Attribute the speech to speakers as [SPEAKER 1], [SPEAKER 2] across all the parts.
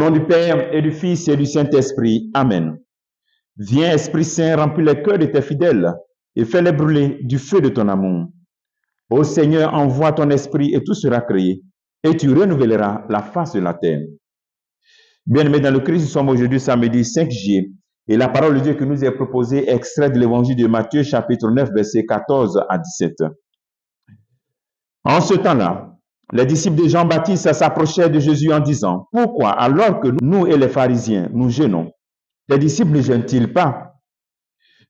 [SPEAKER 1] nom du Père et du Fils et du Saint-Esprit. Amen. Viens, Esprit Saint, remplis les cœurs de tes fidèles et fais-les brûler du feu de ton amour. Ô Seigneur, envoie ton esprit et tout sera créé, et tu renouvelleras la face de la terre. Bien-aimés dans le Christ, nous sommes aujourd'hui samedi 5 juillet, et la parole de Dieu que nous est proposée est extrait de l'évangile de Matthieu, chapitre 9, versets 14 à 17. En ce temps-là, les disciples de Jean-Baptiste s'approchaient de Jésus en disant, « Pourquoi, alors que nous et les pharisiens, nous jeûnons, les disciples ne jeûnent-ils pas ?»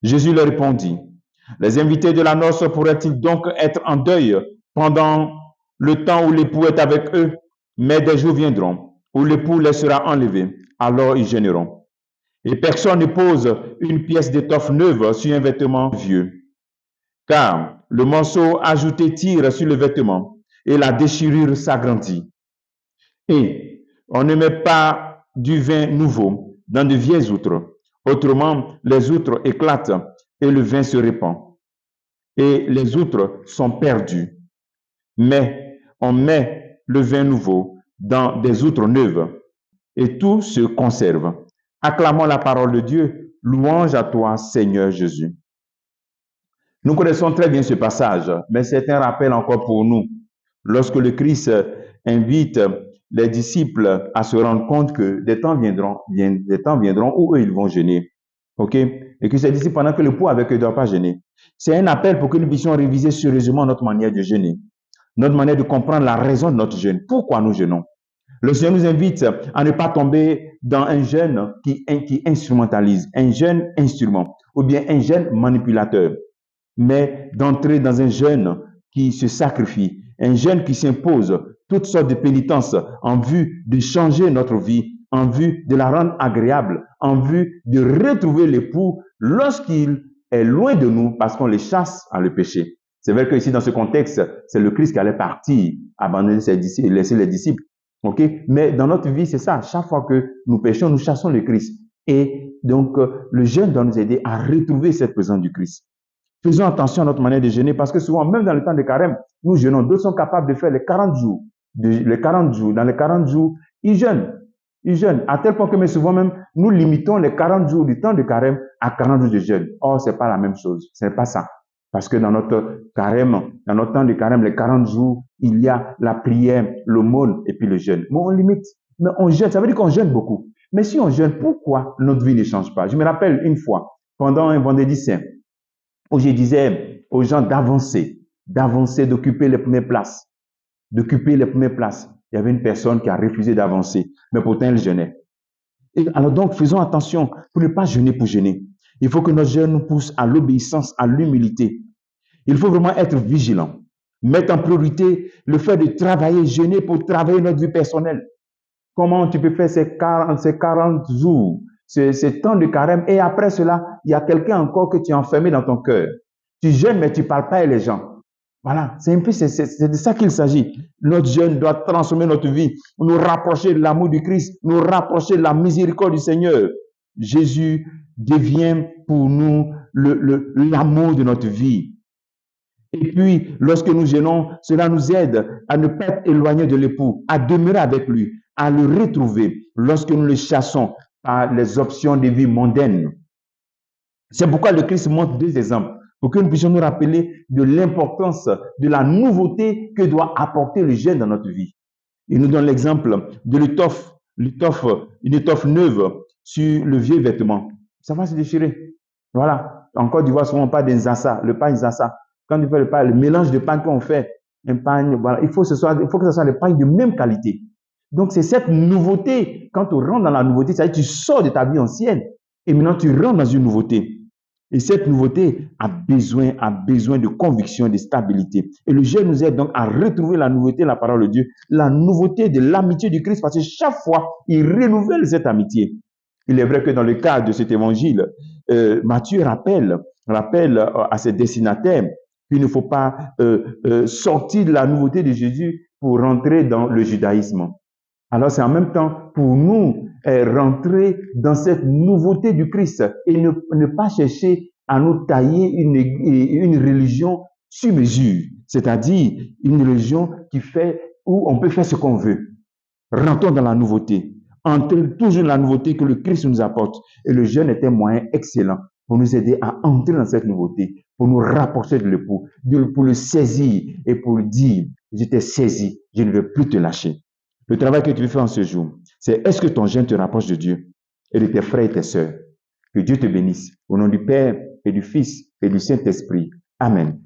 [SPEAKER 1] Jésus leur répondit, « Les invités de la noce pourraient-ils donc être en deuil pendant le temps où l'époux est avec eux? Mais des jours viendront où l'époux les sera enlevé, alors ils jeûneront. Et personne ne pose une pièce d'étoffe neuve sur un vêtement vieux, car le morceau ajouté tire sur le vêtement et la déchirure s'agrandit. Et on ne met pas du vin nouveau dans de vieilles outres. Autrement, les outres éclatent et le vin se répand. Et les outres sont perdues. Mais on met le vin nouveau dans des outres neuves et tout se conserve. Acclamons la parole de Dieu. Louange à toi, Seigneur Jésus. Nous connaissons très bien ce passage, mais c'est un rappel encore pour nous. Lorsque le Christ invite les disciples à se rendre compte que des temps viendront où eux, ils vont jeûner. OK? Et que ces disciples, pendant que l'époux avec eux ne doit pas jeûner. C'est un appel pour que nous puissions réviser sérieusement notre manière de jeûner, notre manière de comprendre la raison de notre jeûne. Pourquoi nous jeûnons? Le Seigneur nous invite à ne pas tomber dans un jeûne qui instrumentalise, un jeûne instrument, ou bien un jeûne manipulateur, mais d'entrer dans un jeûne qui se sacrifie, un jeûne qui s'impose toutes sortes de pénitences en vue de changer notre vie, en vue de la rendre agréable, en vue de retrouver l'époux lorsqu'il est loin de nous parce qu'on les chasse à le péché. C'est vrai que ici, dans ce contexte, c'est le Christ qui allait partir, abandonner ses disciples, laisser les disciples. OK? Mais dans notre vie, c'est ça. Chaque fois que nous péchons, nous chassons le Christ. Et donc, le jeûne doit nous aider à retrouver cette présence du Christ. Faisons attention à notre manière de jeûner parce que souvent, même dans le temps de carême, nous jeûnons. D'autres sont capables de faire les 40 jours. Dans les 40 jours, ils jeûnent. À tel point que mais souvent même, nous limitons les 40 jours du temps de carême à 40 jours de jeûne. Or, c'est pas la même chose. Ce n'est pas ça. Parce que dans notre carême, dans notre temps de carême, les 40 jours, il y a la prière, l'aumône et puis le jeûne. Mais on limite. Mais on jeûne. Ça veut dire qu'on jeûne beaucoup. Mais si on jeûne, pourquoi notre vie ne change pas? Je me rappelle une fois, pendant un vendredi saint, où je disais aux gens d'avancer, d'occuper les premières places. Il y avait une personne qui a refusé d'avancer, mais pourtant elle jeûnait. Et alors donc, faisons attention pour ne pas jeûner pour jeûner. Il faut que notre jeûne nous pousse à l'obéissance, à l'humilité. Il faut vraiment être vigilant. Mettre en priorité le fait de travailler, jeûner pour travailler notre vie personnelle. Comment tu peux faire ces 40 jours, ces temps de carême, et après cela, il y a quelqu'un encore que tu as enfermé dans ton cœur. Tu jeûnes, mais tu ne parles pas à les gens. Voilà, c'est de ça qu'il s'agit. Notre jeûne doit transformer notre vie, nous rapprocher de l'amour du Christ, nous rapprocher de la miséricorde du Seigneur. Jésus devient pour nous l'amour de notre vie. Et puis, lorsque nous jeûnons, cela nous aide à ne pas être éloignés de l'époux, à demeurer avec lui, à le retrouver lorsque nous le chassons par les options de vie mondaines. C'est pourquoi le Christ montre deux exemples, pour que nous puissions nous rappeler de l'importance de la nouveauté que doit apporter le jeûne dans notre vie. Il nous donne l'exemple de une étoffe neuve sur le vieux vêtement. Ça va se déchirer. Voilà. En Côte d'Ivoire, souvent on parle d'Inzassa, le pain Inzassa. Quand tu fais le mélange de pain qu'on fait, un pain, voilà, il faut que ce soit des pains de même qualité. Donc, c'est cette nouveauté. Quand tu rentres dans la nouveauté, c'est-à-dire que tu sors de ta vie ancienne et maintenant tu rentres dans une nouveauté. Et cette nouveauté a besoin de conviction, de stabilité. Et le jeûne nous aide donc à retrouver la nouveauté de la parole de Dieu, la nouveauté de l'amitié du Christ, parce que chaque fois, il renouvelle cette amitié. Il est vrai que dans le cadre de cet évangile, Matthieu rappelle à ses destinataires qu'il ne faut pas sortir de la nouveauté de Jésus pour rentrer dans le judaïsme. Alors c'est en même temps pour nous rentrer dans cette nouveauté du Christ et ne pas chercher à nous tailler une religion sur mesure, c'est-à-dire une religion où on peut faire ce qu'on veut. Rentrons dans la nouveauté. entrer toujours dans la nouveauté que le Christ nous apporte. Et le jeûne est un moyen excellent pour nous aider à entrer dans cette nouveauté, pour nous rapprocher de l'époux, pour le saisir et pour dire, je t'ai saisi, je ne vais plus te lâcher. Le travail que tu veux faire en ce jour, c'est est-ce que ton jeûne te rapproche de Dieu et de tes frères et tes sœurs? Que Dieu te bénisse. Au nom du Père et du Fils et du Saint-Esprit. Amen.